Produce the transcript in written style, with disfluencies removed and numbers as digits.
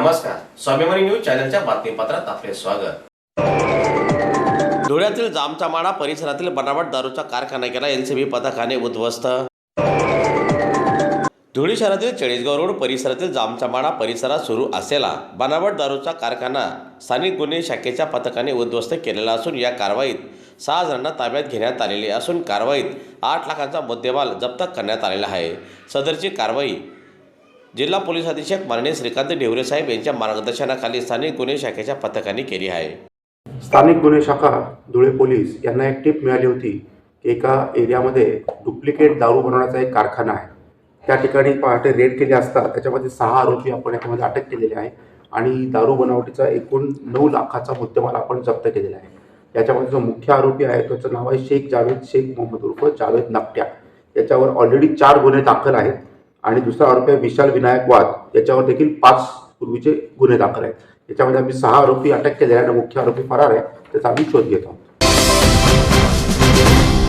नमस्कार, स्वाभिमानी न्यूज चॅनलच्या बातमीपत्रात आपले स्वागत। धुळ्यातील जामचामाडा परिसरातील बनावट दारूचा कारखाना केला एनसीबी पथकाने उद्ध्वस्त। धुळे शहरातील चाळीसगाव रोड परिसरातील जामचामाडा परिसरात सुरू असलेला बनावट दारूचा कारखाना स्थानिक गुन्हे शाखेच्या पथकाने उद्ध्वस्त केलेला असून या कारवाईत 6 जणांना ताब्यात घेण्यात आलेले असून कारवाईत 8 लाखांचा मुद्देमाल जप्त करण्यात आलेला आहे। सदरची कारवाई जिल्हा पोलीस अधीक्षक माननीय श्रीकांत ढेवरे साहेब यांच्या मार्गदर्शनाखाली स्थानिक गुन्हे शाखेच्या पथकाने केली आहे। स्थानिक गुन्हे शाखा धुळे पोलीस यांना एक टिप मिळाली होती की एका एरियामध्ये डुप्लिकेट दारू बनवण्याचा एक कारखाना आहे। त्या ठिकाणी पहाटे रेड केली असता त्याच्यामध्ये 6 आरोपी आपण यामध्ये अटक केलेले आहे आणि दारू बनावटीचा एकूण 9 लाखाचा मुद्देमाल आपण जप्त केलेला आहे। याच्यामध्ये जो मुख्य आरोपी आहे त्याचं नाव आहे शेख जावेद शेख मोहम्मद उर्फ जावेद नकट्या। याच्यावर ऑलरेडी 4 गुन्हे दाखल आहेत आणि दुसरा आरोपी आहे विशाल विनायक वाद। याच्यावर देखील 5 पूर्वीचे गुन्हे दाखल आहेत। याच्यामध्ये आम्ही 6 आरोपी अटक केले आणि मुख्य आरोपी फरार आहे, त्याचा आम्ही शोध घेत आहोत।